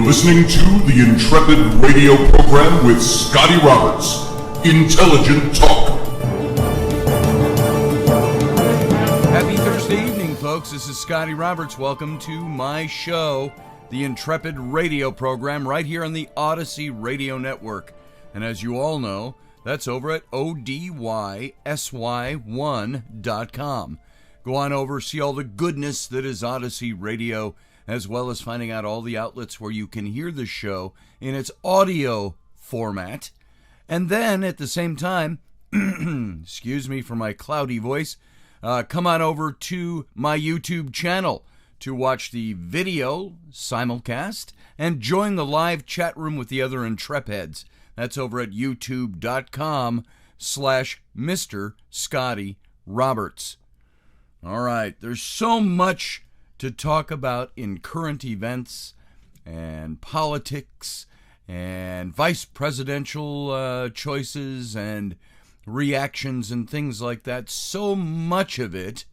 You're listening to the Intrepid radio program with Scotty Roberts. Intelligent talk. Happy Thursday evening, folks. This is Scotty Roberts. Welcome to my show, the Intrepid radio program, right here on the Odyssey Radio Network. And as you all know, that's over at ODYSY1.com. Go on over, see all the goodness that is Odyssey Radio, as well as finding out all the outlets where you can hear the show in its audio format. And then, at the same time, excuse me for my cloudy voice, come on over to my YouTube channel to watch the video simulcast and join the live chat room with the other Intrepids. That's over at youtube.com/Mr. Scotty Roberts. All right, there's so much to talk about in current events and politics and vice presidential choices and reactions and things like that. So much of it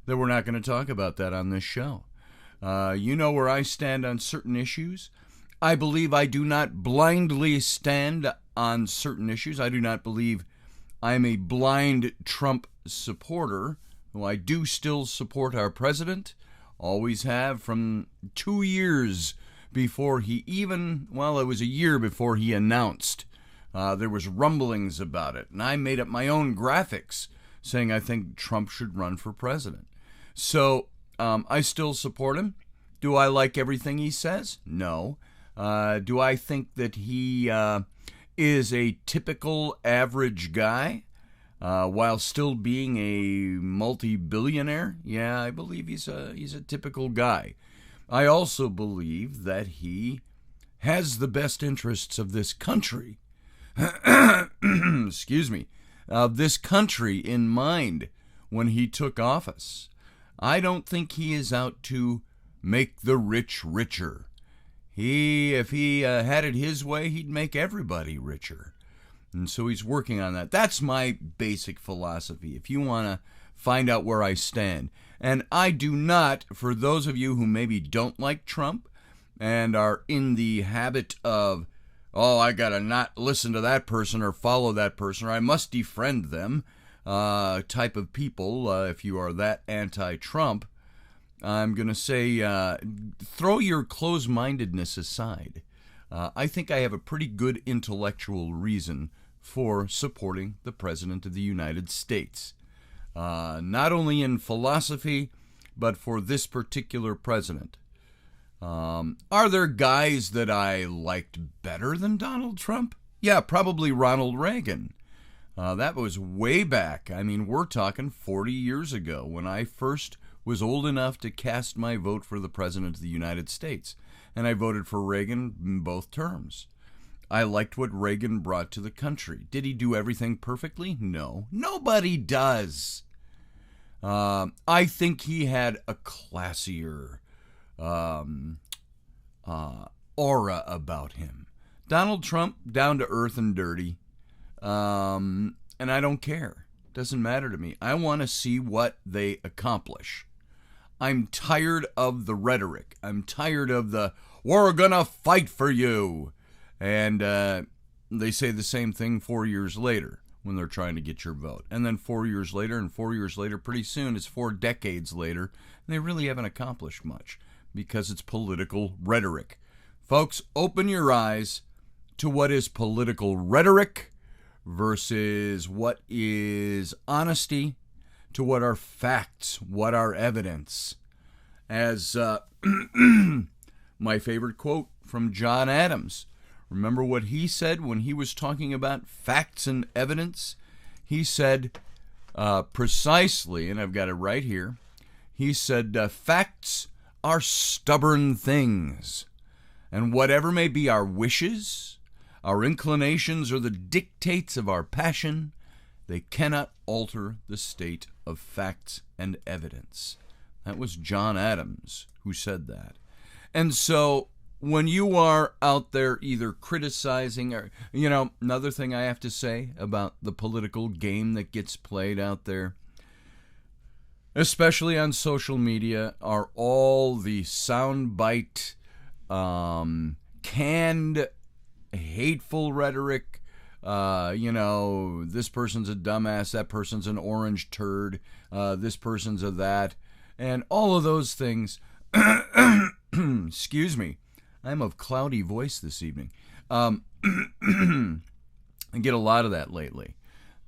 that we're not going to talk about that on this show. You know where I stand on certain issues. I believe I do not blindly stand on certain issues. I do not believe I'm a blind Trump supporter. Well, I do still support our president, always have from 2 years before he even, well, it was a year before he announced. There was rumblings about it, and I made up my own graphics saying I think Trump should run for president. So I still support him. Do I like everything he says? No. Do I think that he is a typical average guy? While still being a multi-billionaire? Yeah, I believe he's a typical guy. I also believe that he has the best interests of this country, excuse me, of this country in mind when he took office. I don't think he is out to make the rich richer. If he had it his way, he'd make everybody richer. And so he's working on that. That's my basic philosophy, if you want to find out where I stand. And I do not, for those of you who maybe don't like Trump and are in the habit of, oh, I got to not listen to that person or follow that person, or I must defriend them, type of people, if you are that anti-Trump, I'm going to say throw your closed-mindedness aside. I think I have a pretty good intellectual reason for supporting the President of the United States. Not only in philosophy, but for this particular president. Are there guys that I liked better than Donald Trump? Yeah, probably Ronald Reagan. That was way back. I mean, we're talking 40 years ago when I first was old enough to cast my vote for the President of the United States. And I voted for Reagan in both terms. I liked what Reagan brought to the country. Did he do everything perfectly? No. Nobody does. I think he had a classier aura about him. Donald Trump, down to earth and dirty. And I don't care. Doesn't matter to me. I want to see what they accomplish. I'm tired of the rhetoric. I'm tired of the, we're going to fight for you. And they say the same thing 4 years later when they're trying to get your vote. And then 4 years later, and 4 years later, pretty soon it's 4 decades later, and they really haven't accomplished much because it's political rhetoric. Folks, open your eyes to what is political rhetoric versus what is honesty, to what are facts, what are evidence. As my favorite quote from John Adams, remember what he said when he was talking about facts and evidence? He said precisely, and I've got it right here, he said, facts are stubborn things, and whatever may be our wishes, our inclinations, or the dictates of our passion, they cannot alter the state of facts and evidence. That was John Adams who said that. And so when you are out there either criticizing or, another thing I have to say about the political game that gets played out there, especially on social media, are all the soundbite canned, hateful rhetoric. This person's a dumbass, that person's an orange turd, this person's a that, and all of those things. Excuse me, I'm of cloudy voice this evening. I get a lot of that lately.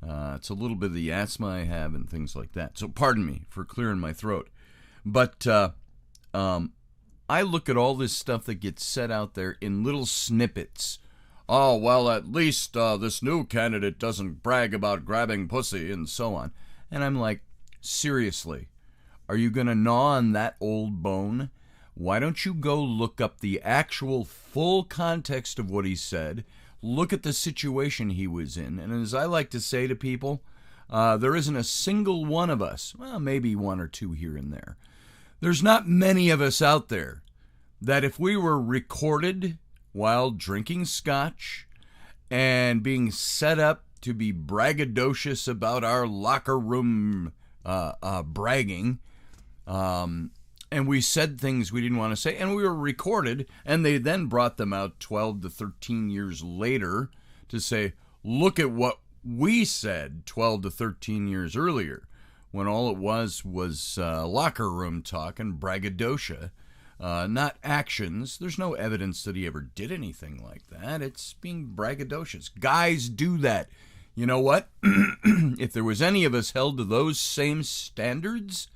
It's a little bit of the asthma I have and things like that. So pardon me for clearing my throat. But I look at all this stuff that gets said out there in little snippets. Oh, well, at least this new candidate doesn't brag about grabbing pussy and so on. And I'm like, seriously, are you going to gnaw on that old bone? Why don't you go look up the actual full context of what he said? Look at the situation he was in. And as I like to say to people, there isn't a single one of us, well, maybe one or two here and there. There's not many of us out there that if we were recorded while drinking scotch and being set up to be braggadocious about our locker room bragging, and we said things we didn't want to say, and we were recorded, and they then brought them out 12 to 13 years later to say, look at what we said 12 to 13 years earlier, when all it was locker room talk and braggadocio. Not actions. There's no evidence that he ever did anything like that. It's being braggadocious. Guys do that. You know what? If there was any of us held to those same standards,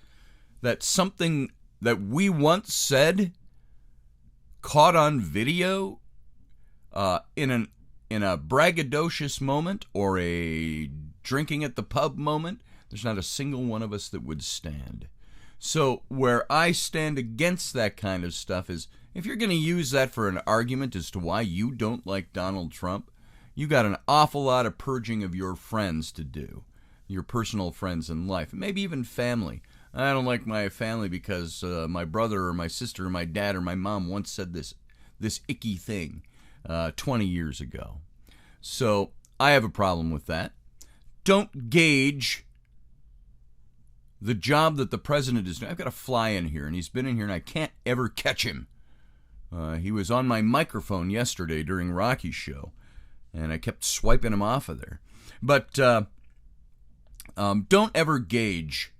that something that we once said caught on video in a braggadocious moment or a drinking at the pub moment, there's not a single one of us that would stand. So where I stand against that kind of stuff is, if you're going to use that for an argument as to why you don't like Donald Trump, you got an awful lot of purging of your friends to do, your personal friends in life, maybe even family. I don't like my family because my brother or my sister or my dad or my mom once said this icky thing 20 years ago. So I have a problem with that. Don't gauge the job that the president is doing. I've got a fly in here, and he's been in here, and I can't ever catch him. He was on my microphone yesterday during Rocky's show, and I kept swiping him off of there. But don't ever gauge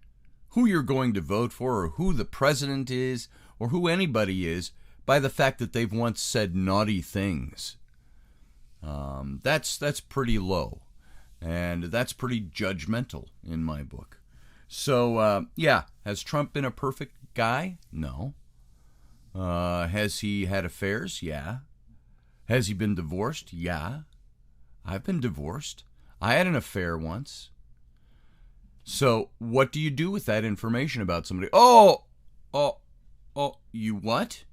who you're going to vote for or who the president is or who anybody is by the fact that they've once said naughty things. That's pretty low, and that's pretty judgmental in my book. So, has Trump been a perfect guy? No. Has he had affairs? Yeah. Has he been divorced? Yeah. I've been divorced. I had an affair once. So, what do you do with that information about somebody? Oh, you what?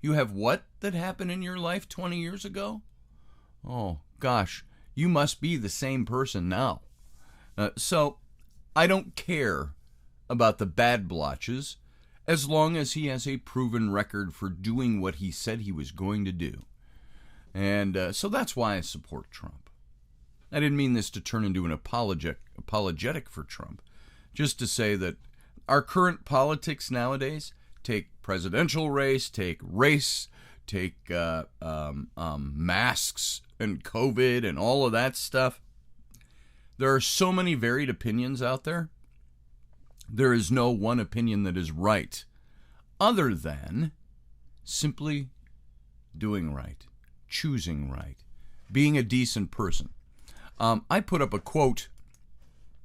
You have what that happened in your life 20 years ago? Oh, gosh, you must be the same person now. So, I don't care about the bad blotches as long as he has a proven record for doing what he said he was going to do. And so that's why I support Trump. I didn't mean this to turn into an apologetic for Trump. Just to say that our current politics nowadays, take presidential race, take race, take masks and COVID and all of that stuff. There are so many varied opinions out there. There is no one opinion that is right, other than simply doing right, choosing right, being a decent person. I put up a quote.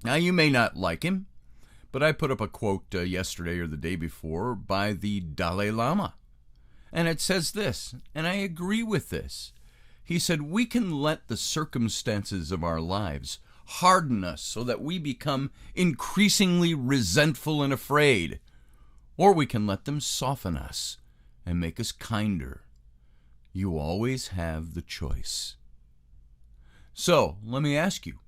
Now, you may not like him, but I put up a quote yesterday or the day before by the Dalai Lama. And it says this, and I agree with this. He said, we can let the circumstances of our lives harden us so that we become increasingly resentful and afraid, or we can let them soften us and make us kinder. You always have the choice. So, let me ask you,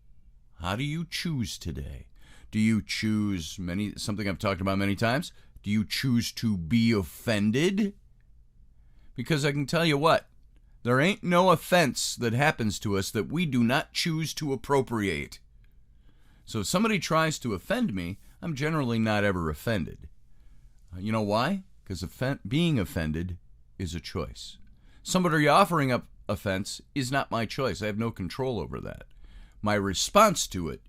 how do you choose today? Do you choose something I've talked about many times? Do you choose to be offended? Because I can tell you what, there ain't no offense that happens to us that we do not choose to appropriate. So if somebody tries to offend me, I'm generally not ever offended. You know why? Because being offended is a choice. Somebody offering up offense is not my choice. I have no control over that. My response to it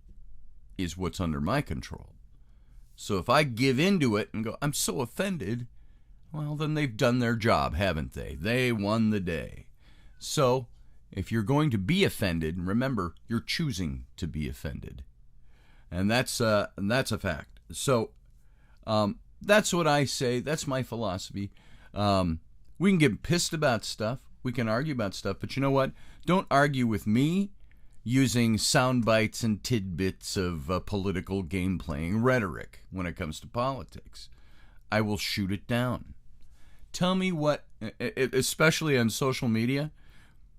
is what's under my control. So if I give into it and go, I'm so offended, well, then they've done their job, haven't they? They won the day. So if you're going to be offended, remember, you're choosing to be offended. And that's a fact. So that's what I say. That's my philosophy. We can get pissed about stuff. We can argue about stuff. But you know what? Don't argue with me using sound bites and tidbits of political game-playing rhetoric when it comes to politics. I will shoot it down. Tell me what, especially on social media,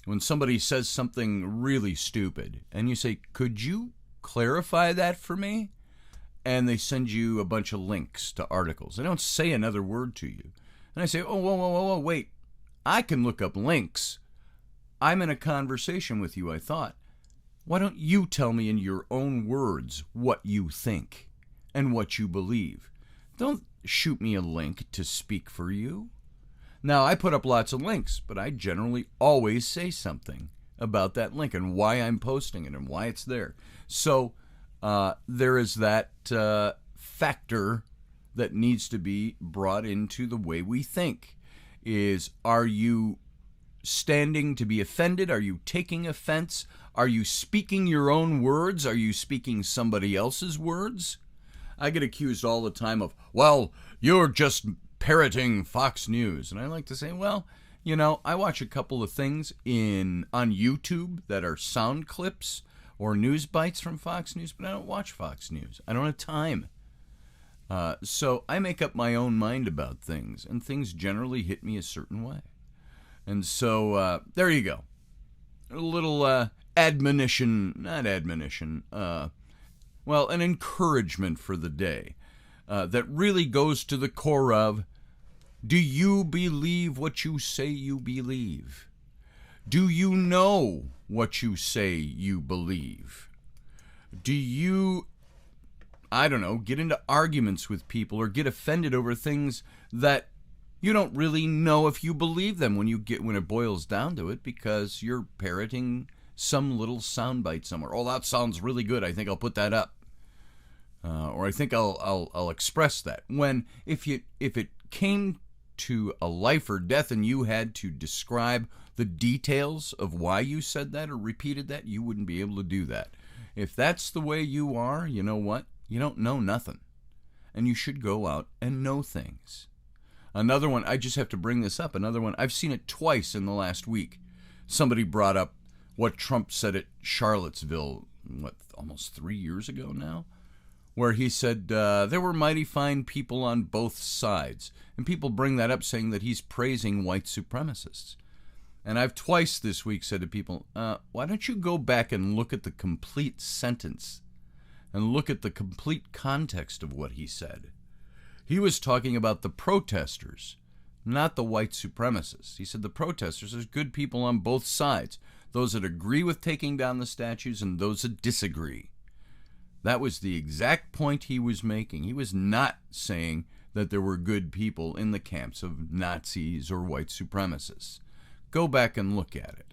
when somebody says something really stupid, and you say, could you clarify that for me? And they send you a bunch of links to articles. They don't say another word to you. And I say, oh, whoa, wait. I can look up links. I'm in a conversation with you, I thought. Why don't you tell me in your own words what you think and what you believe? Don't shoot me a link to speak for you. Now, I put up lots of links, but I generally always say something about that link and why I'm posting it and why it's there. So there is that factor that needs to be brought into the way we think. Are you standing to be offended? Are you taking offense? Are you speaking your own words? Are you speaking somebody else's words? I get accused all the time of, well, you're just parroting Fox News. And I like to say, well, you know, I watch a couple of things on YouTube that are sound clips or news bites from Fox News, but I don't watch Fox News. I don't have time. So I make up my own mind about things, and things generally hit me a certain way. And so there you go. A little admonition, not admonition, well, an encouragement for the day that really goes to the core of, do you believe what you say you believe? Do you know what you say you believe? Do you, I don't know, get into arguments with people or get offended over things that you don't really know if you believe them when it boils down to it, because you're parroting some little soundbite somewhere. Oh, that sounds really good. I think I'll put that up, or I think I'll express that. When if it came to a life or death and you had to describe the details of why you said that or repeated that, you wouldn't be able to do that. If that's the way you are, you know what? You don't know nothing, and you should go out and know things. Another one, I just have to bring this up, another one, I've seen it twice in the last week. Somebody brought up what Trump said at Charlottesville, almost 3 years ago now, where he said there were mighty fine people on both sides. And people bring that up saying that he's praising white supremacists. And I've twice this week said to people, why don't you go back and look at the complete sentence and look at the complete context of what he said. He was talking about the protesters, not the white supremacists. He said the protesters, there's good people on both sides, those that agree with taking down the statues and those that disagree. That was the exact point he was making. He was not saying that there were good people in the camps of Nazis or white supremacists. Go back and look at it.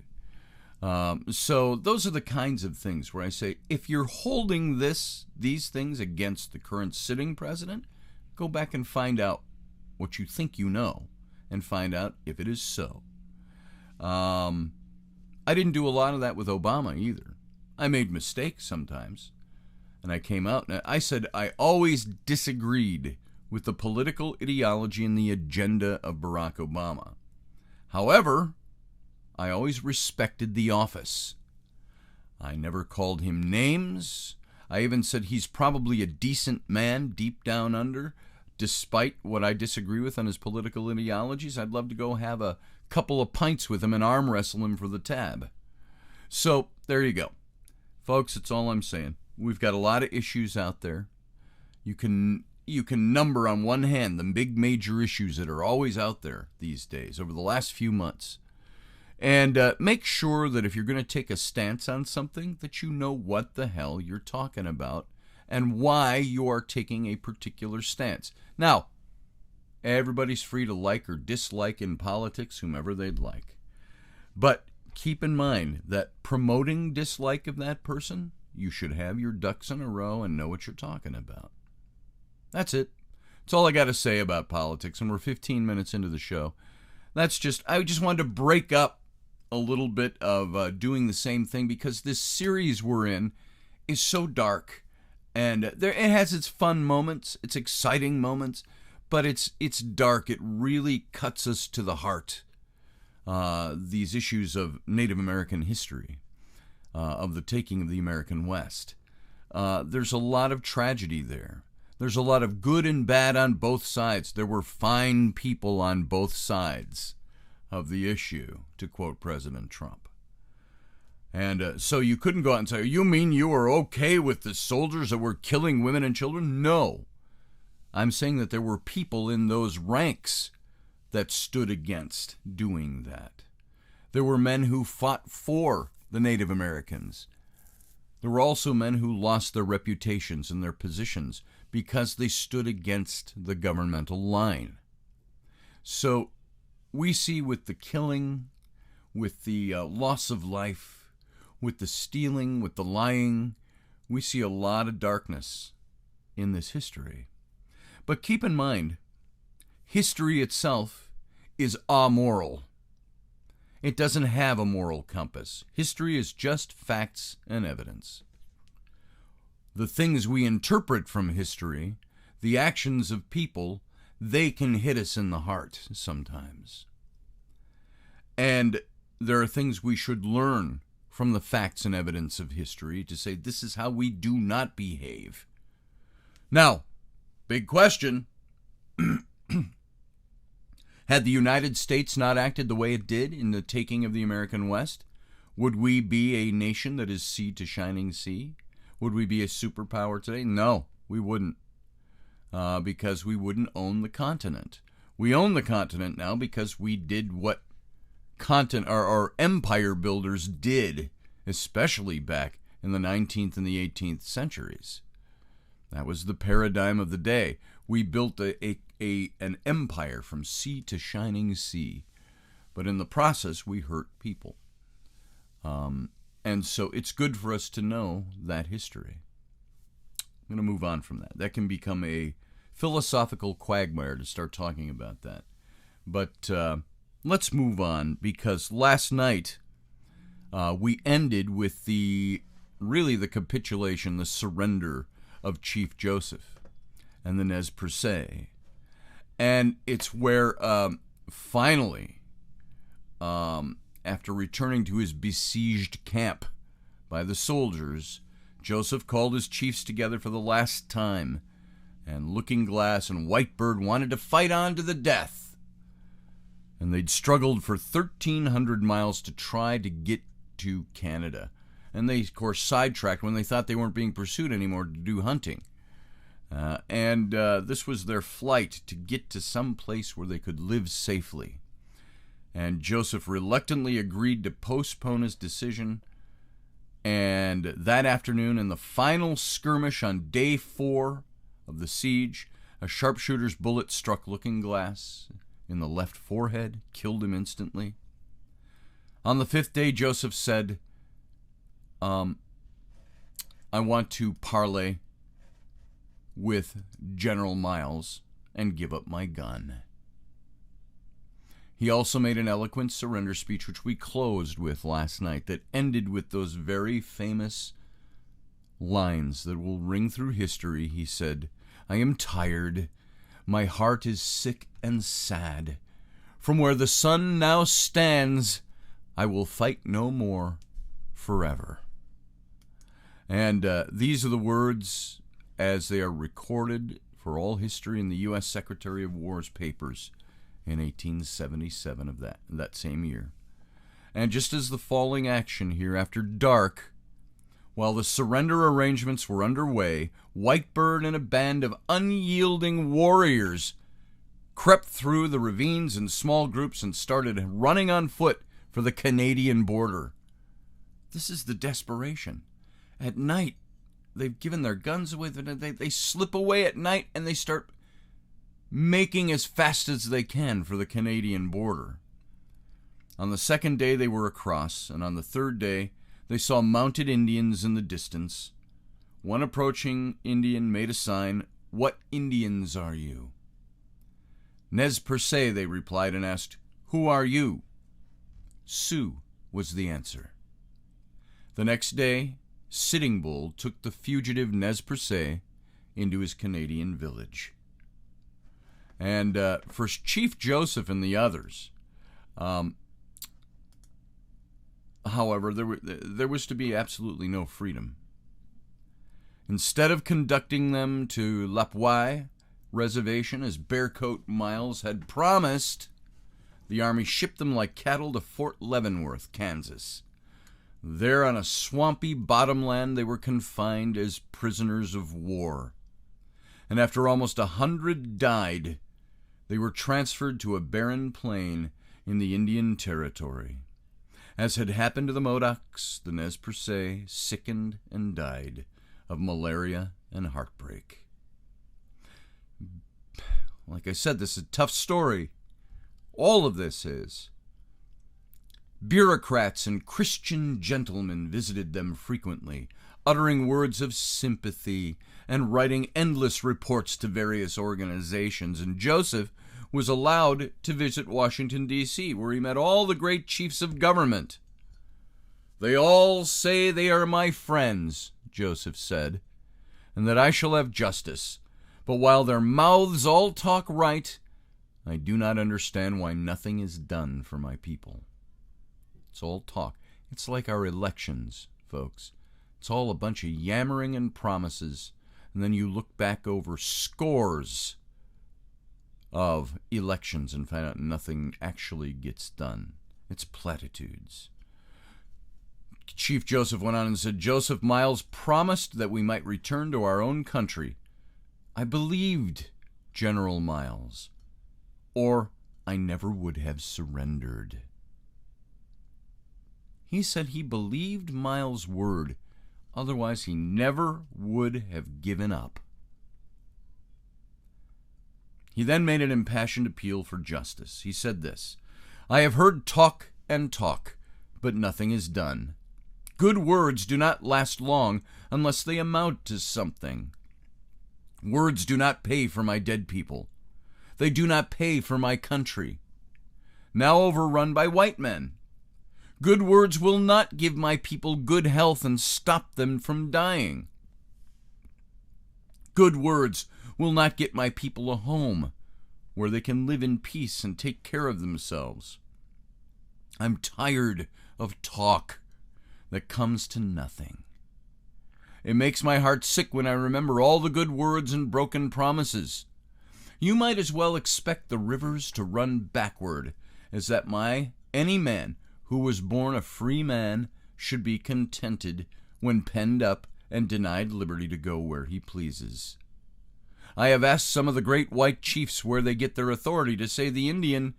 So those are the kinds of things where I say, if you're holding these things against the current sitting president, go back and find out what you think you know and find out if it is so. I didn't do a lot of that with Obama either. I made mistakes sometimes. And I came out and I said I always disagreed with the political ideology and the agenda of Barack Obama. However, I always respected the office. I never called him names. I even said he's probably a decent man deep down under, despite what I disagree with on his political ideologies. I'd love to go have a couple of pints with him and arm wrestle him for the tab. So there you go. Folks, that's all I'm saying. We've got a lot of issues out there. You can number on one hand the big major issues that are always out there these days over the last few months. And make sure that if you're going to take a stance on something, that you know what the hell you're talking about and why you are taking a particular stance. Now, everybody's free to like or dislike in politics whomever they'd like. But keep in mind that promoting dislike of that person, you should have your ducks in a row and know what you're talking about. That's it. That's all I got to say about politics, and we're 15 minutes into the show. I just wanted to break up a little bit of doing the same thing, because this series we're in is so dark, and it has its fun moments, its exciting moments, but it's dark. It really cuts us to the heart. These issues of Native American history, of the taking of the American West. There's a lot of tragedy there. There's a lot of good and bad on both sides. There were fine people on both sides of the issue, to quote President Trump. And so you couldn't go out and say, you mean you were okay with the soldiers that were killing women and children? No. I'm saying that there were people in those ranks that stood against doing that. There were men who fought for the Native Americans. There were also men who lost their reputations and their positions because they stood against the governmental line. So we see with the killing, with the loss of life, with the stealing, with the lying, we see a lot of darkness in this history. But keep in mind, history itself is amoral. It doesn't have a moral compass. History is just facts and evidence. The things we interpret from history, the actions of people, they can hit us in the heart sometimes. And there are things we should learn from the facts and evidence of history to say this is how we do not behave. Now, big question. Had the United States not acted the way it did in the taking of the American West, would we be a nation that is sea to shining sea? Would we be a superpower today? No, we wouldn't, because we wouldn't own the continent. We own the continent now because we did what our empire builders did, especially back in the 19th and the 18th centuries. That was the paradigm of the day. We built an empire from sea to shining sea, but in the process we hurt people. And so it's good for us to know that history. I'm going to move on from that. That can become a philosophical quagmire to start talking about that. But let's move on, because last night we ended with the capitulation, the surrender of Chief Joseph and the Nez Perce. And it's where finally, after returning to his besieged camp by the soldiers, Joseph called his chiefs together for the last time, and Looking Glass and Whitebird wanted to fight on to the death. And they'd struggled for 1,300 miles to try to get to Canada. And they, of course, sidetracked when they thought they weren't being pursued anymore to do hunting. And this was their flight to get to some place where they could live safely. And Joseph reluctantly agreed to postpone his decision. And that afternoon, in the final skirmish on day 4 of the siege, a sharpshooter's bullet struck Looking Glass in the left forehead, killed him instantly. On the 5th day, Joseph said, I want to parley with General Miles and give up my gun. He also made an eloquent surrender speech, which we closed with last night, that ended with those very famous lines that will ring through history. He said, I am tired. My heart is sick and sad. From where the sun now stands, I will fight no more forever. And these are the words as they are recorded for all history in the U.S. Secretary of War's papers in 1877 of that same year. And just as the falling action here after dark, while the surrender arrangements were underway, Whitebird and a band of unyielding warriors crept through the ravines in small groups and started running on foot for the Canadian border. This is the desperation. At night, they've given their guns away. They slip away at night and they start making as fast as they can for the Canadian border. On the second day they were across, and on the third day they saw mounted Indians in the distance. One approaching Indian made a sign, "What Indians are you?" "Nez Perce," they replied, and asked, "Who are you?" "Sioux," was the answer. The next day, Sitting Bull took the fugitive Nez Perce into his Canadian village. And for Chief Joseph and the others, however, there was to be absolutely no freedom. Instead of conducting them to Lapwai Reservation as Bearcoat Miles had promised, the Army shipped them like cattle to Fort Leavenworth, Kansas. There on a swampy bottomland they were confined as prisoners of war. And after almost 100 died, they were transferred to a barren plain in the Indian Territory. As had happened to the Modocs, the Nez Perce sickened and died of malaria and heartbreak. Like I said, this is a tough story. All of this is. Bureaucrats and Christian gentlemen visited them frequently, uttering words of sympathy and writing endless reports to various organizations, and Joseph was allowed to visit Washington, D.C., where he met all the great chiefs of government. "They all say they are my friends," Joseph said, "and that I shall have justice. But while their mouths all talk right, I do not understand why nothing is done for my people." It's all talk. It's like our elections, folks. It's all a bunch of yammering and promises, and then you look back over scores of elections and find out nothing actually gets done. It's platitudes. Chief Joseph went on and said, "Joseph Miles promised that we might return to our own country. I believed General Miles, or I never would have surrendered." He said he believed Miles' word, otherwise he never would have given up. He then made an impassioned appeal for justice. He said this, "I have heard talk and talk, but nothing is done. Good words do not last long unless they amount to something. Words do not pay for my dead people. They do not pay for my country, now overrun by white men. Good words will not give my people good health and stop them from dying. Good words will not get my people a home where they can live in peace and take care of themselves. I'm tired of talk that comes to nothing. It makes my heart sick when I remember all the good words and broken promises. You might as well expect the rivers to run backward as that any man who was born a free man should be contented when penned up and denied liberty to go where he pleases. I have asked some of the great white chiefs where they get their authority to say to the Indian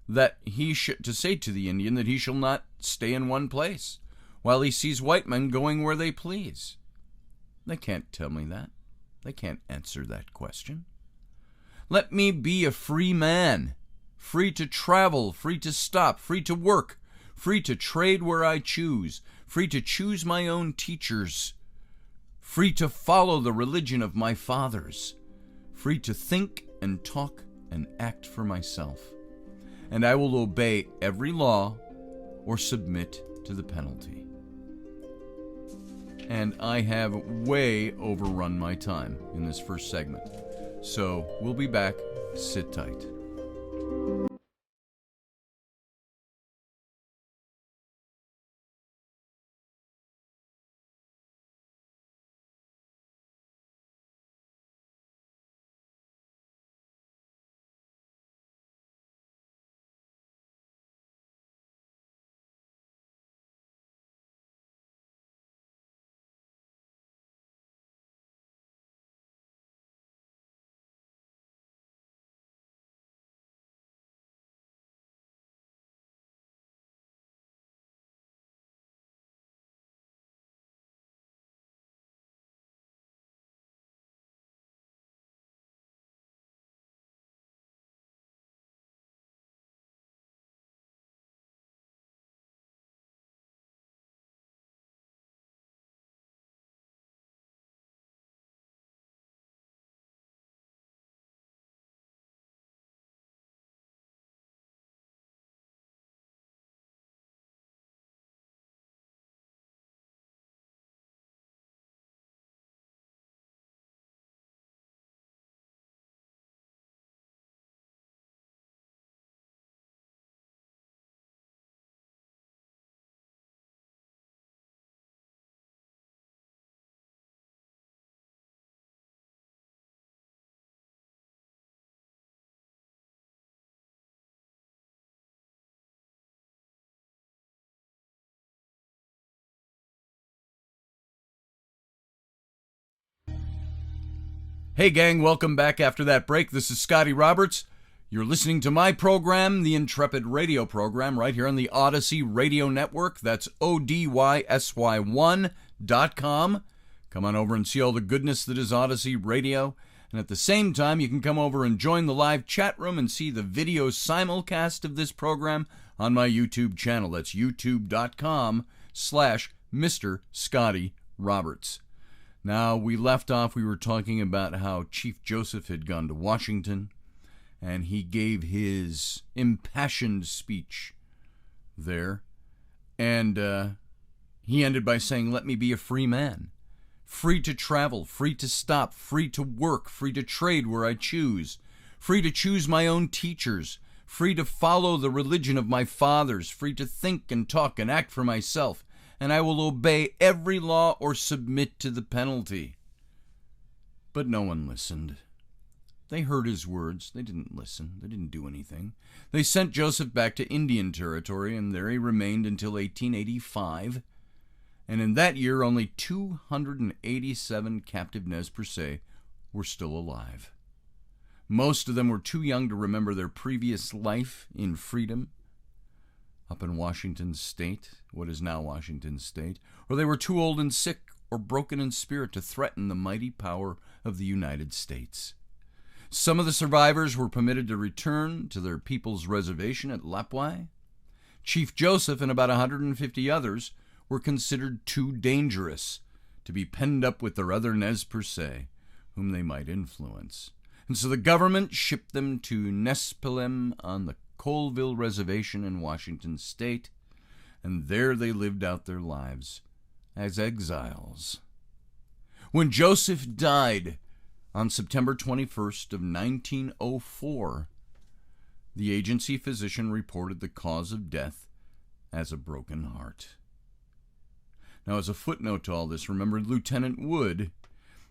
that he shall not stay in one place while he sees white men going where they please. They can't tell me that. They can't answer that question. Let me be a free man, free to travel, free to stop, free to work, free to trade where I choose, free to choose my own teachers, free to follow the religion of my fathers, free to think and talk and act for myself. And I will obey every law or submit to the penalty." And I have way overrun my time in this first segment. So we'll be back. Sit tight. Hey gang, welcome back after that break. This is Scotty Roberts. You're listening to my program, the Intrepid radio program, right here on the Odyssey Radio Network. That's ODYSY1.com. Come on over and see all the goodness that is Odyssey Radio. And at the same time, you can come over and join the live chat room and see the video simulcast of this program on my YouTube channel. That's youtube.com/Mr. Scotty Roberts. Now, we left off, we were talking about how Chief Joseph had gone to Washington, and he gave his impassioned speech there. And he ended by saying, "Let me be a free man, free to travel, free to stop, free to work, free to trade where I choose, free to choose my own teachers, free to follow the religion of my fathers, free to think and talk and act for myself, and I will obey every law or submit to the penalty." But no one listened. They heard his words. They didn't listen. They didn't do anything. They sent Joseph back to Indian Territory, and there he remained until 1885. And in that year, only 287 captive Nez Perce were still alive. Most of them were too young to remember their previous life in freedom up in Washington State, what is now Washington State, or they were too old and sick or broken in spirit to threaten the mighty power of the United States. Some of the survivors were permitted to return to their people's reservation at Lapwai. Chief Joseph and about 150 others were considered too dangerous to be penned up with their other Nez Perce, whom they might influence. And so the government shipped them to Nespelem on the Colville Reservation in Washington State, and there they lived out their lives as exiles. When Joseph died on September 21st of 1904, the agency physician reported the cause of death as a broken heart. Now, as a footnote to all this, remember Lieutenant Wood,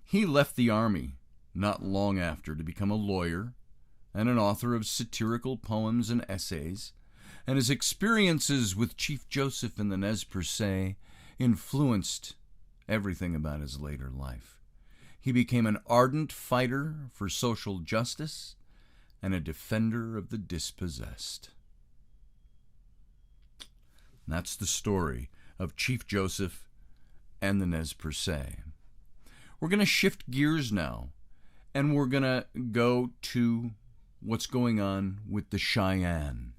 he left the Army not long after to become a lawyer and an author of satirical poems and essays, and his experiences with Chief Joseph and the Nez Perce influenced everything about his later life. He became an ardent fighter for social justice and a defender of the dispossessed. And that's the story of Chief Joseph and the Nez Perce. We're going to shift gears now, and we're going to go to what's going on with the Cheyenne.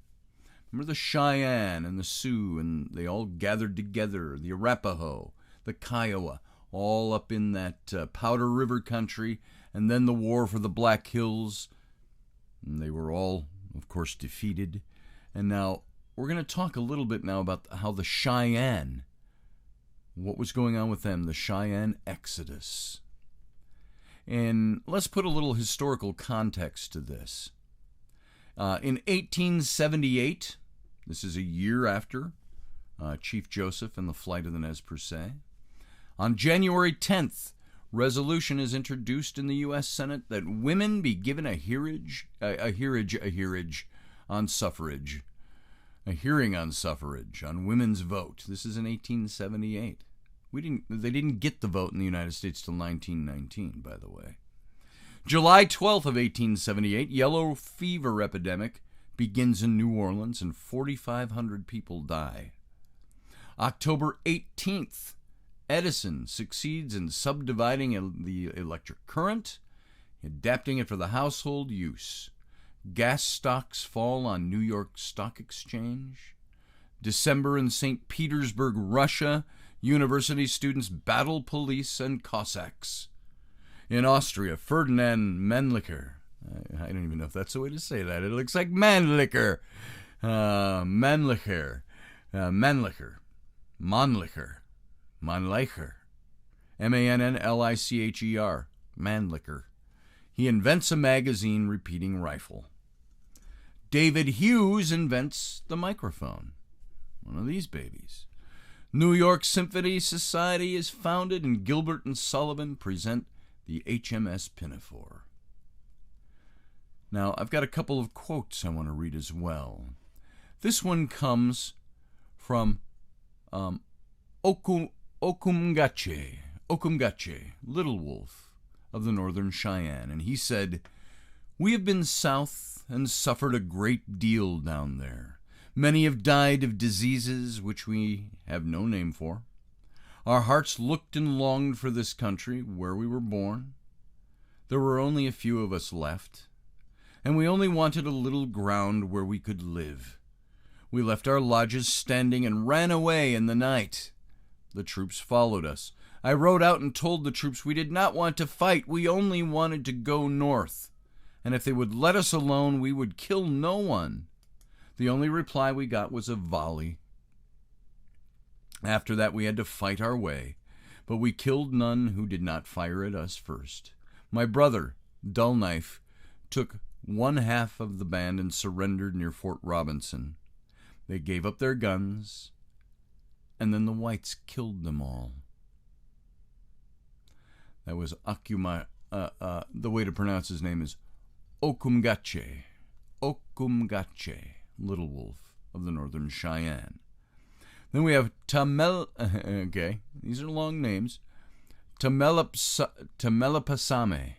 Remember the Cheyenne and the Sioux, and they all gathered together, the Arapaho, the Kiowa, all up in that Powder River country, and then the war for the Black Hills. And they were all, of course, defeated. And now we're going to talk a little bit now about how the Cheyenne, what was going on with them, the Cheyenne Exodus. And let's put a little historical context to this. In 1878, this is a year after Chief Joseph and the flight of the Nez Perce, on January 10th, resolution is introduced in the U.S. Senate that women be given a hearing on suffrage, on women's vote. This is in 1878. They didn't get the vote in the United States till 1919, by the way. July 12th of 1878, yellow fever epidemic begins in New Orleans and 4,500 people die. October 18th, Edison succeeds in subdividing the electric current, adapting it for the household use. Gas stocks fall on New York Stock Exchange. December in St. Petersburg, Russia, university students battle police and Cossacks. In Austria, Ferdinand Mannlicher, I don't even know if that's the way to say that. It looks like Mannlicher. Mannlicher. Mannlicher. Mannlicher. He invents a magazine repeating rifle. David Hughes invents the microphone. One of these babies. New York Symphony Society is founded, and Gilbert and Sullivan present the HMS Pinafore. Now, I've got a couple of quotes I want to read as well. This one comes from Ohcumgache, Little Wolf of the Northern Cheyenne, and he said, "We have been south and suffered a great deal down there. Many have died of diseases which we have no name for. Our hearts looked and longed for this country where we were born. There were only a few of us left, and we only wanted a little ground where we could live. We left our lodges standing and ran away in the night. The troops followed us. I rode out and told the troops we did not want to fight. We only wanted to go north, and if they would let us alone, we would kill no one. The only reply we got was a volley. After that, we had to fight our way, but we killed none who did not fire at us first. My brother, Dull Knife, took one half of the band and surrendered near Fort Robinson. They gave up their guns, and then the whites killed them all." That was Ohcumgache. The way to pronounce his name is Ohcumgache. Ohcumgache, Little Wolf of the Northern Cheyenne. Then we have okay, these are long names. Tamelapasame,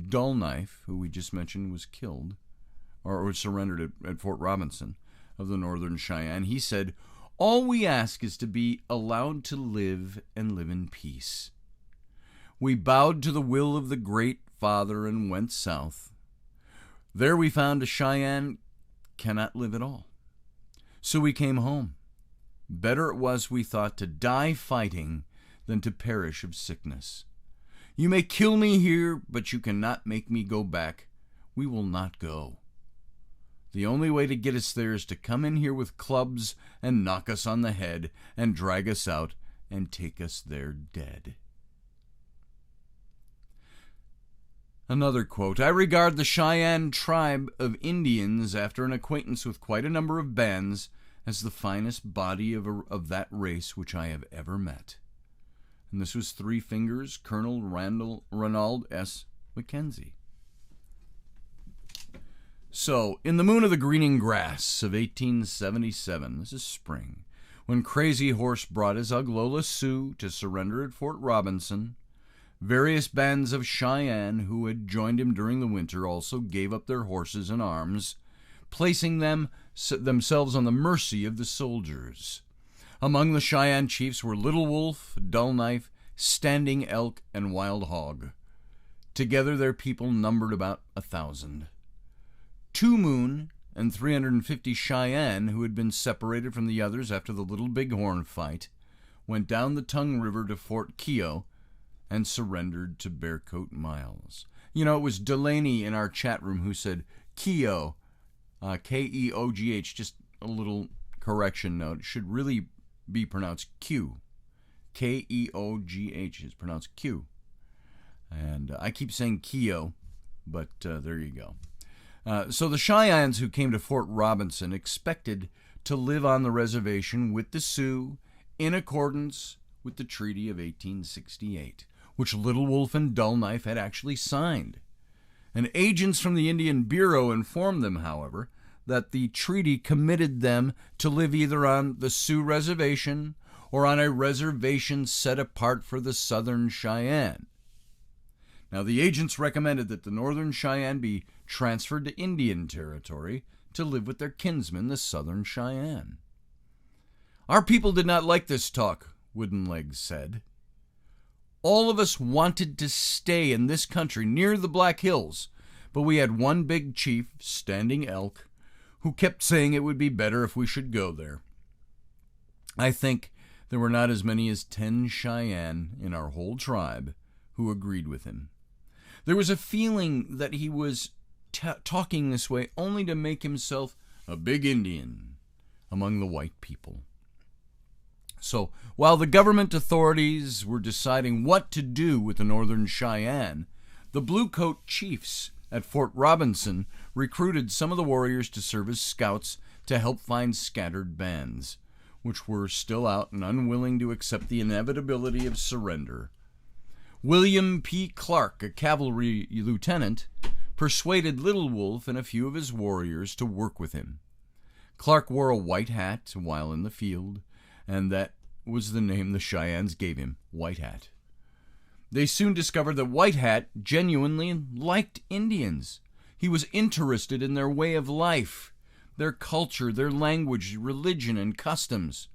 Dull Knife, who we just mentioned was killed, or surrendered at Fort Robinson of the Northern Cheyenne. He said, "All we ask is to be allowed to live and live in peace. We bowed to the will of the Great Father and went south. There we found a Cheyenne cannot live at all. So we came home. Better it was, we thought, to die fighting than to perish of sickness. You may kill me here, but you cannot make me go back. We will not go. The only way to get us there is to come in here with clubs and knock us on the head and drag us out and take us there dead." Another quote, "I regard the Cheyenne tribe of Indians, after an acquaintance with quite a number of bands, as the finest body of that race which I have ever met." And this was Three Fingers Colonel Ranald S. Mackenzie. So, in the moon of the greening grass of 1877, this is spring, when Crazy Horse brought his Oglala Sioux to surrender at Fort Robinson, various bands of Cheyenne who had joined him during the winter also gave up their horses and arms, placing themselves on the mercy of the soldiers. Among the Cheyenne chiefs were Little Wolf, Dull Knife, Standing Elk, and Wild Hog. Together their people numbered about 1,000. Two Moon and 350 Cheyenne, who had been separated from the others after the Little Bighorn fight, went down the Tongue River to Fort Keogh and surrendered to Bearcoat Miles. You know, it was Delaney in our chat room who said Keogh, Keogh, just a little correction note. It should really be pronounced Q. Keogh is pronounced Q. And I keep saying Keogh, but there you go. So the Cheyennes who came to Fort Robinson expected to live on the reservation with the Sioux in accordance with the Treaty of 1868, which Little Wolf and Dull Knife had actually signed. And agents from the Indian Bureau informed them, however, that the treaty committed them to live either on the Sioux reservation or on a reservation set apart for the Southern Cheyenne. Now, the agents recommended that the Northern Cheyenne be transferred to Indian Territory to live with their kinsmen, the Southern Cheyenne. "Our people did not like this talk," Wooden Legs said. "All of us wanted to stay in this country near the Black Hills, but we had one big chief, Standing Elk, who kept saying it would be better if we should go there. I think there were not as many as 10 Cheyenne in our whole tribe who agreed with him. There was a feeling that he was talking this way only to make himself a big Indian among the white people. So, while the government authorities were deciding what to do with the Northern Cheyenne, the Bluecoat chiefs at Fort Robinson recruited some of the warriors to serve as scouts to help find scattered bands, which were still out and unwilling to accept the inevitability of surrender. William P. Clark, a cavalry lieutenant, persuaded Little Wolf and a few of his warriors to work with him. Clark wore a white hat while in the field, and that was the name the Cheyennes gave him, White Hat. They soon discovered that White Hat genuinely liked Indians. He was interested in their way of life, their culture, their language, religion, and customs.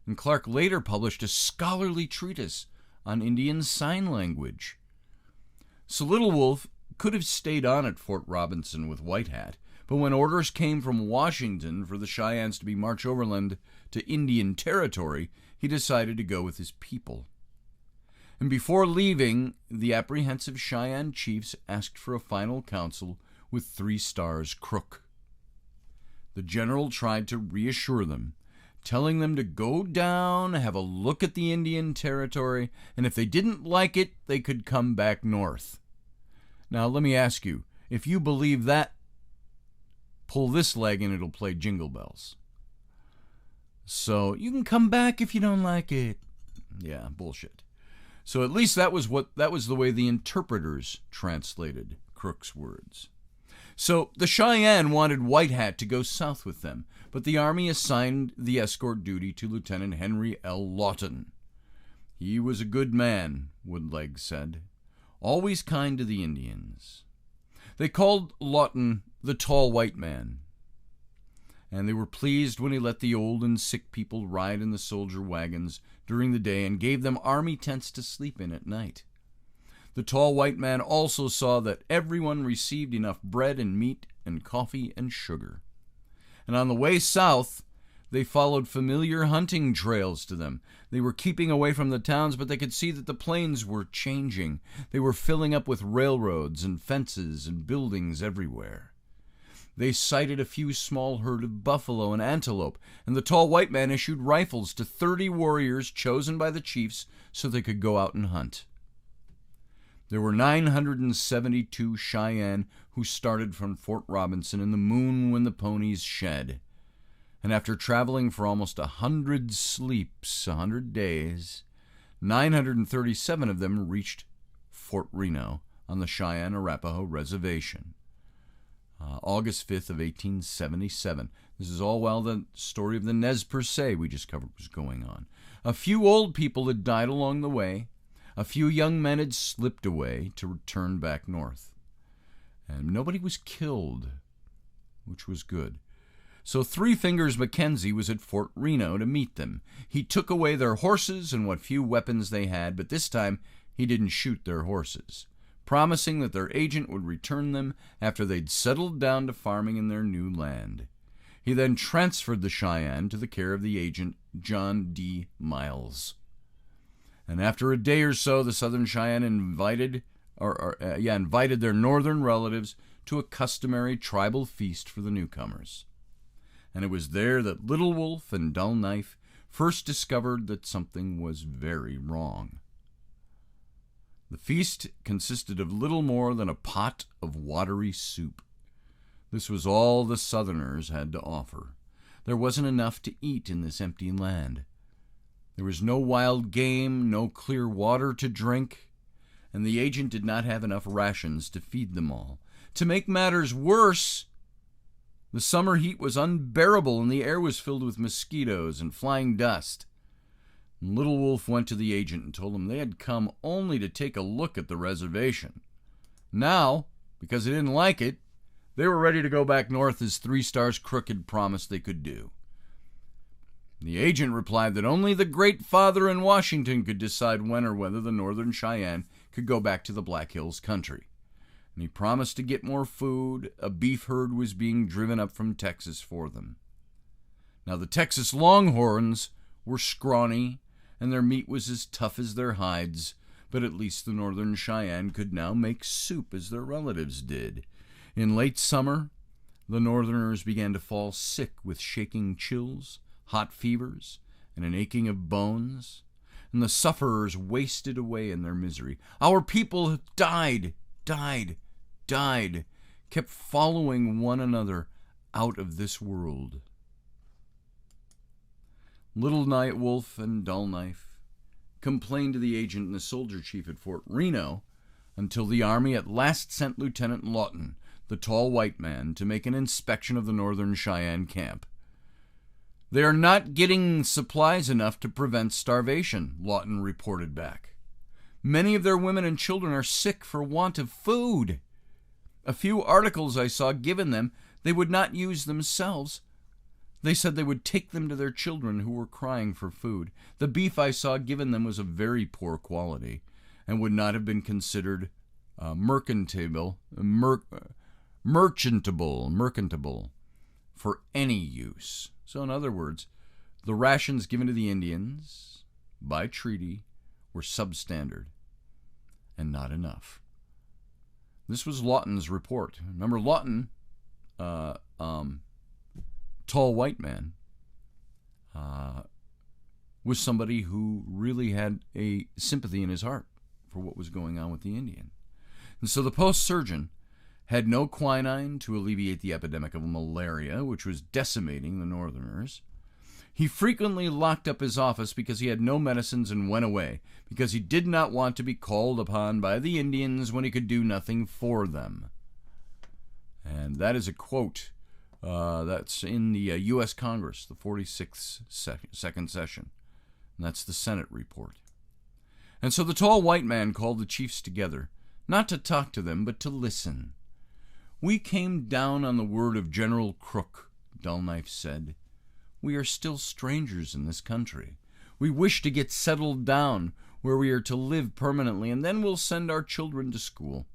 And Clark later published a scholarly treatise on Indian Sign Language. So Little Wolf could have stayed on at Fort Robinson with White Hat, but when orders came from Washington for the Cheyennes to be marched overland to Indian Territory, he decided to go with his people. And before leaving, the apprehensive Cheyenne chiefs asked for a final council with 3 Stars Crook. The general tried to reassure them, telling them to go down, have a look at the Indian Territory, and if they didn't like it, they could come back north. Now, let me ask you, if you believe that, pull this leg and it'll play Jingle Bells. So, you can come back if you don't like it. Yeah, bullshit. So at least that was the way the interpreters translated Crook's words. So the Cheyenne wanted White Hat to go south with them, but the Army assigned the escort duty to Lieutenant Henry L. Lawton. He was a good man, Woodleg said, always kind to the Indians. They called Lawton the Tall White Man, and they were pleased when he let the old and sick people ride in the soldier wagons during the day and gave them army tents to sleep in at night. The Tall White Man also saw that everyone received enough bread and meat and coffee and sugar. And on the way south, they followed familiar hunting trails to them. They were keeping away from the towns, but they could see that the plains were changing. They were filling up with railroads and fences and buildings everywhere. They sighted a few small herd of buffalo and antelope, and the Tall White Man issued rifles to 30 warriors chosen by the chiefs so they could go out and hunt. There were 972 Cheyenne who started from Fort Robinson in the moon when the ponies shed. And after traveling for almost 100 sleeps, 100 days, 937 of them reached Fort Reno on the Cheyenne-Arapaho Reservation. August 5th of 1877. This is all while the story of the Nez Perce we just covered was going on. A few old people had died along the way. A few young men had slipped away to return back north. And nobody was killed, which was good. So Three Fingers Mackenzie was at Fort Reno to meet them. He took away their horses and what few weapons they had, but this time he didn't shoot their horses, promising that their agent would return them after they'd settled down to farming in their new land. He then transferred the Cheyenne to the care of the agent, John D. Miles. And after a day or so, the Southern Cheyenne invited their northern relatives to a customary tribal feast for the newcomers. And it was there that Little Wolf and Dull Knife first discovered that something was very wrong. The feast consisted of little more than a pot of watery soup. This was all the Southerners had to offer. There wasn't enough to eat in this empty land. There was no wild game, no clear water to drink, and the agent did not have enough rations to feed them all. To make matters worse, the summer heat was unbearable and the air was filled with mosquitoes and flying dust. And Little Wolf went to the agent and told him they had come only to take a look at the reservation. Now, because they didn't like it, they were ready to go back north as Three Stars Crook had promised they could do. The agent replied that only the Great Father in Washington could decide when or whether the Northern Cheyenne could go back to the Black Hills country. And he promised to get more food. A beef herd was being driven up from Texas for them. Now the Texas Longhorns were scrawny, and their meat was as tough as their hides, but at least the Northern Cheyenne could now make soup as their relatives did. In late summer, the Northerners began to fall sick with shaking chills, hot fevers, and an aching of bones, and the sufferers wasted away in their misery. Our people have died, kept following one another out of this world. Little Night Wolf and Dull Knife complained to the agent and the soldier chief at Fort Reno until the Army at last sent Lieutenant Lawton, the Tall White Man, to make an inspection of the Northern Cheyenne camp. They are not getting supplies enough to prevent starvation, Lawton reported back. Many of their women and children are sick for want of food. A few articles I saw given them, they would not use themselves. They said they would take them to their children who were crying for food. The beef I saw given them was of very poor quality and would not have been considered merchantable for any use. So in other words, the rations given to the Indians by treaty were substandard and not enough. This was Lawton's report. Remember, Lawton, tall white man, was somebody who really had a sympathy in his heart for what was going on with the Indian. And so the post surgeon had no quinine to alleviate the epidemic of malaria, which was decimating the Northerners. He frequently locked up his office because he had no medicines and went away, because he did not want to be called upon by the Indians when he could do nothing for them. And that is a quote that's in the U.S. Congress, the 46th second session. And that's the Senate report. And so the tall white man called the chiefs together, not to talk to them, but to listen. "We came down on the word of General Crook," Dullknife said. "We are still strangers in this country. We wish to get settled down where we are to live permanently, and then we'll send our children to school."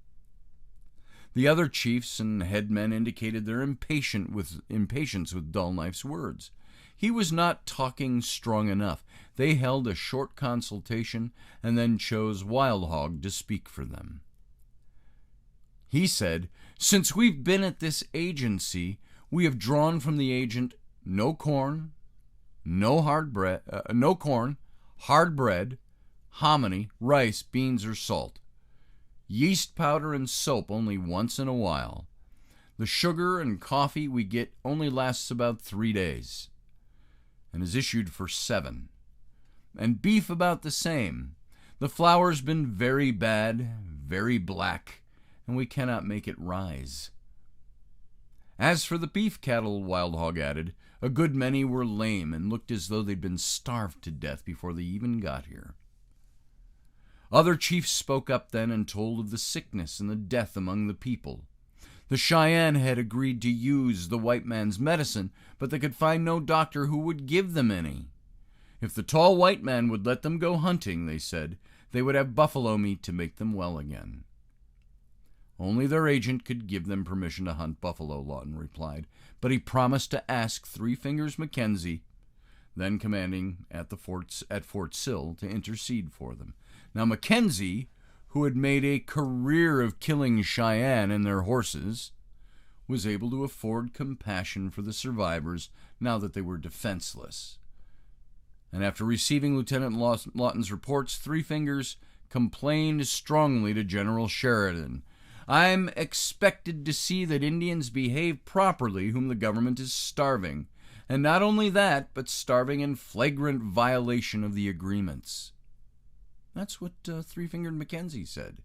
The other chiefs and headmen indicated their impatience with Dullknife's words. He was not talking strong enough. They held a short consultation and then chose Wild Hog to speak for them. He said, "Since we've been at this agency, we have drawn from the agent no corn, hard bread, hominy, rice, beans, or salt. Yeast powder and soap only once in a while. The sugar and coffee we get only lasts about 3 days, and is issued for 7. And beef about the same. The flour's been very bad, very black, and we cannot make it rise." As for the beef cattle, Wild Hog added, a good many were lame and looked as though they'd been starved to death before they even got here. Other chiefs spoke up then and told of the sickness and the death among the people. The Cheyenne had agreed to use the white man's medicine, but they could find no doctor who would give them any. If the tall white man would let them go hunting, they said, they would have buffalo meat to make them well again. Only their agent could give them permission to hunt buffalo, Lawton replied, but he promised to ask Three Fingers Mackenzie, then commanding at Fort Sill, to intercede for them. Now Mackenzie, who had made a career of killing Cheyenne and their horses, was able to afford compassion for the survivors now that they were defenseless. And after receiving Lieutenant Lawton's reports, Three Fingers complained strongly to General Sheridan. "I'm expected to see that Indians behave properly whom the government is starving, and not only that, but starving in flagrant violation of the agreements." That's what Three-Fingered Mackenzie said.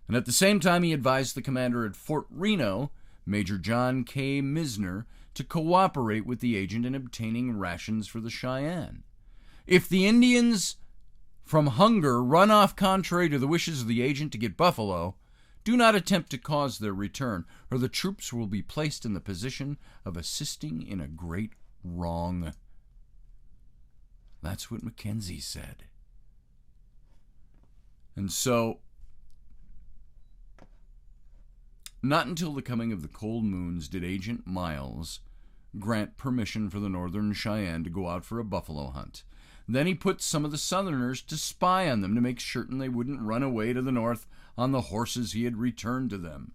And at the same time, he advised the commander at Fort Reno, Major John K. Misner, to cooperate with the agent in obtaining rations for the Cheyenne. If the Indians from hunger run off contrary to the wishes of the agent to get buffalo, do not attempt to cause their return, or the troops will be placed in the position of assisting in a great wrong. That's what Mackenzie said. And so, not until the coming of the cold moons did Agent Miles grant permission for the Northern Cheyenne to go out for a buffalo hunt. Then he put some of the Southerners to spy on them to make certain they wouldn't run away to the north on the horses he had returned to them.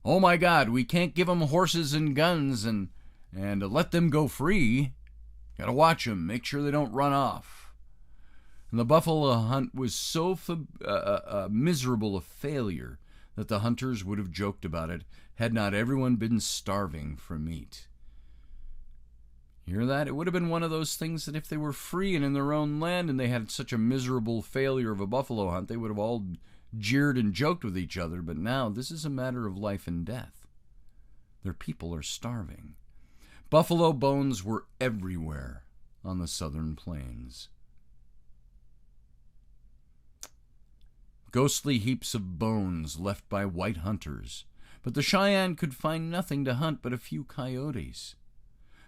"Oh my God, we can't give them horses and guns and let them go free. Gotta watch them, make sure they don't run off." And the buffalo hunt was so miserable a failure that the hunters would have joked about it had not everyone been starving for meat. Hear that? It would have been one of those things that if they were free and in their own land and they had such a miserable failure of a buffalo hunt, they would have all jeered and joked with each other. But now this is a matter of life and death. Their people are starving. Buffalo bones were everywhere on the southern plains. ghostly heaps of bones left by white hunters, but the Cheyenne could find nothing to hunt but a few coyotes.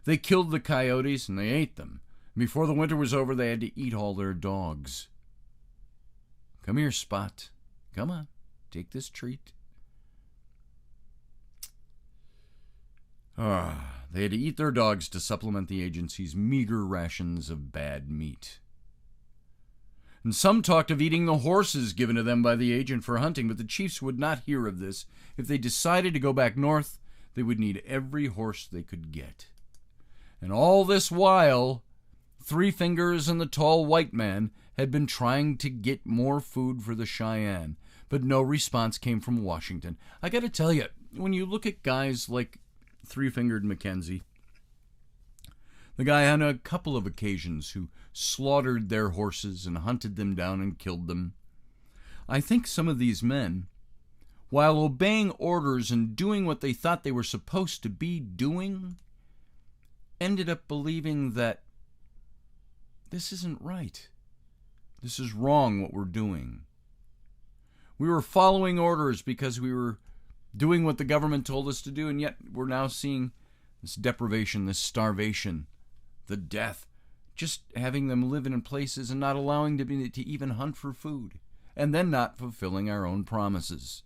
They killed the coyotes and they ate them. Before the winter was over, they had to eat all their dogs. Come here, Spot. Come on, take this treat. They had to eat their dogs to supplement the agency's meager rations of bad meat. And some talked of eating the horses given to them by the agent for hunting, but the chiefs would not hear of this. If they decided to go back north, they would need every horse they could get. And all this while, Three Fingers and the Tall White Man had been trying to get more food for the Cheyenne, but no response came from Washington. I got to tell you, when you look at guys like Three-Fingered Mackenzie, the guy on a couple of occasions who slaughtered their horses and hunted them down and killed them, I think some of these men, while obeying orders and doing what they thought they were supposed to be doing, ended up believing that this isn't right. This is wrong what we're doing. We were following orders because we were doing what the government told us to do, and yet we're now seeing this deprivation, this starvation, the death, just having them live in places and not allowing them to even hunt for food, and then not fulfilling our own promises.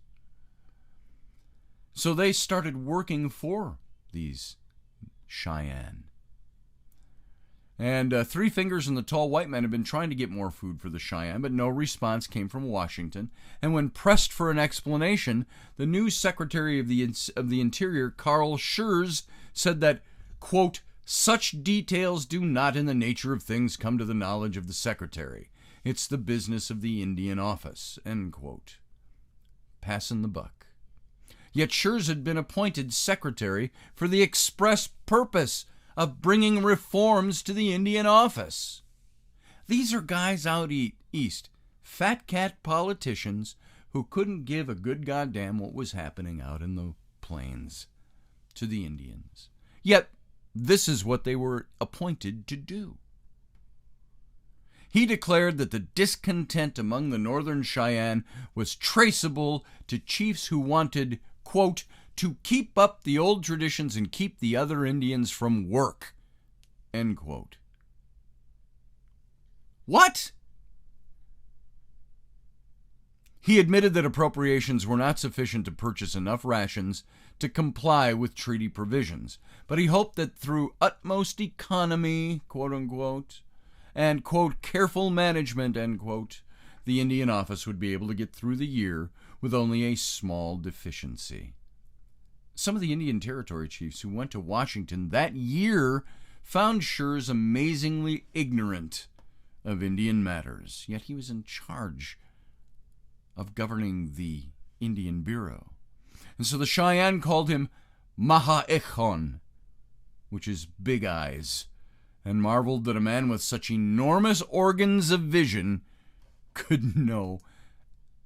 So they started working for these Cheyenne. And Three Fingers and the Tall White Man had been trying to get more food for the Cheyenne, but no response came from Washington. And when pressed for an explanation, the new Secretary of the Interior, Carl Schurz, said that, quote, "Such details do not in the nature of things come to the knowledge of the Secretary. It's the business of the Indian Office," end quote. Passing the buck. Yet Schurz had been appointed Secretary for the express purpose of bringing reforms to the Indian Office. These are guys out east, fat cat politicians who couldn't give a good goddamn what was happening out in the plains to the Indians. Yet, this is what they were appointed to do. He declared that the discontent among the Northern Cheyenne was traceable to chiefs who wanted, quote, "to keep up the old traditions and keep the other Indians from work," end quote. What? He admitted that appropriations were not sufficient to purchase enough rations to comply with treaty provisions, but he hoped that through utmost economy, quote unquote, and, quote, "careful management," end quote, the Indian Office would be able to get through the year with only a small deficiency. Some of the Indian Territory chiefs who went to Washington that year found Schurz amazingly ignorant of Indian matters, yet he was in charge of governing the Indian Bureau. And so the Cheyenne called him Maha'echon, which is big eyes, and marveled that a man with such enormous organs of vision could know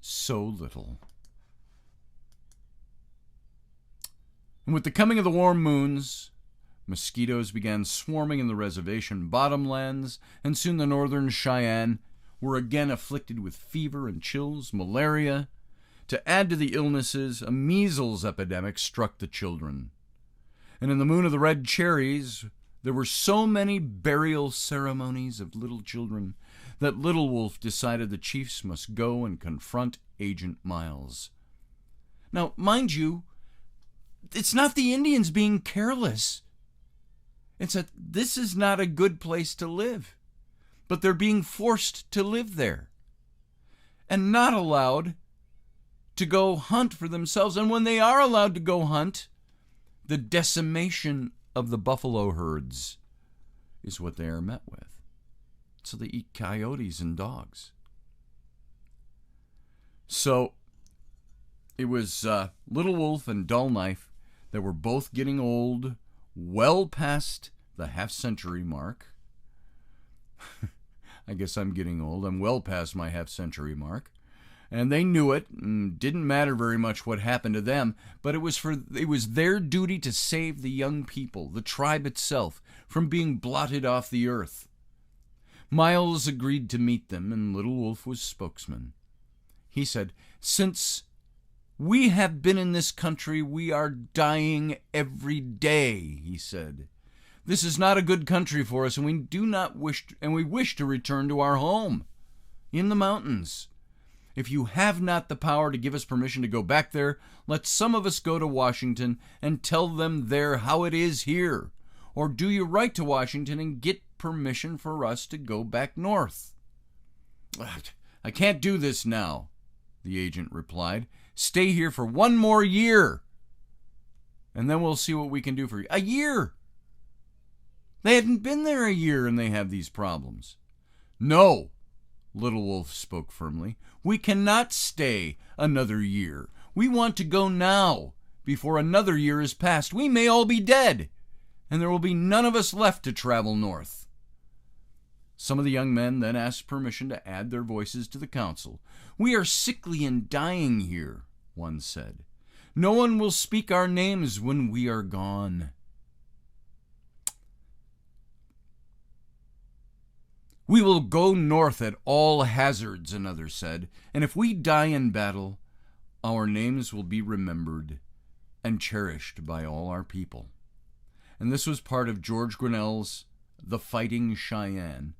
so little. And with the coming of the warm moons, mosquitoes began swarming in the reservation bottomlands, and soon the Northern Cheyenne were again afflicted with fever and chills, malaria. To add to the illnesses, a measles epidemic struck the children. And in the moon of the red cherries, there were so many burial ceremonies of little children that Little Wolf decided the chiefs must go and confront Agent Miles. Now, mind you, it's not the Indians being careless. It's that this is not a good place to live, but they're being forced to live there and not allowed to go hunt for themselves. And when they are allowed to go hunt, the decimation of the buffalo herds is what they are met with. So they eat coyotes and dogs. So it was Little Wolf and Dull Knife that were both getting old, well past the half-century mark. I guess I'm getting old. I'm well past my half-century mark. And they knew it, and didn't matter very much what happened to them, but it was their duty to save the young people, the tribe itself, from being blotted off the earth. Miles agreed to meet them, and Little Wolf was spokesman. He said, "Since we have been in this country, we are dying every day," he said. "This is not a good country for us, and we wish to return to our home in the mountains. If you have not the power to give us permission to go back there, let some of us go to Washington and tell them there how it is here. Or do you write to Washington and get permission for us to go back north?" "I can't do this now," the agent replied. "Stay here for 1 more year, and then we'll see what we can do for you." A year! They hadn't been there a year, and they have these problems. "No," Little Wolf spoke firmly. "We cannot stay another year. We want to go now, before another year is passed. We may all be dead, and there will be none of us left to travel north." Some of the young men then asked permission to add their voices to the council. "We are sickly and dying here," one said. "No one will speak our names when we are gone." "We will go north at all hazards," another said, "and if we die in battle, our names will be remembered and cherished by all our people." And this was part of George Grinnell's The Fighting Cheyenne,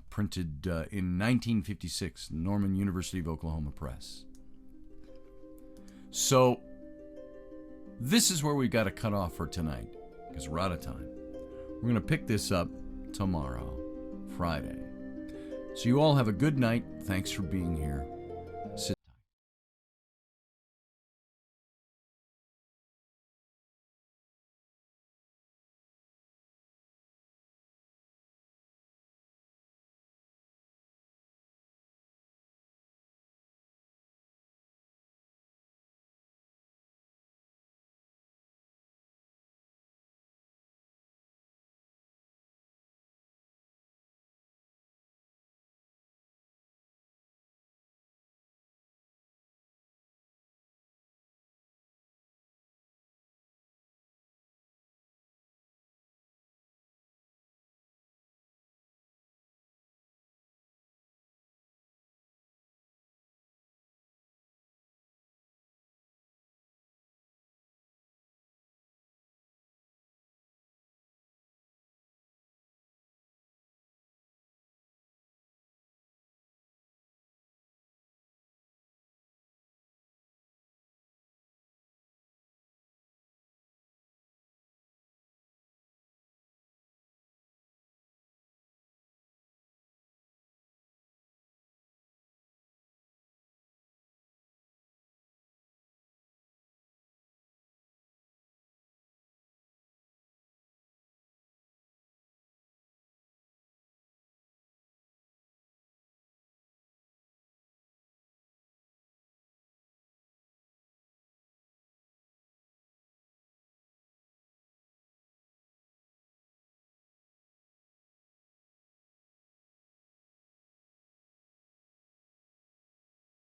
printed in 1956, Norman University of Oklahoma Press. So, this is where we got to cut off for tonight, because we're out of time. We're going to pick this up tomorrow, Friday. So you all have a good night. Thanks for being here.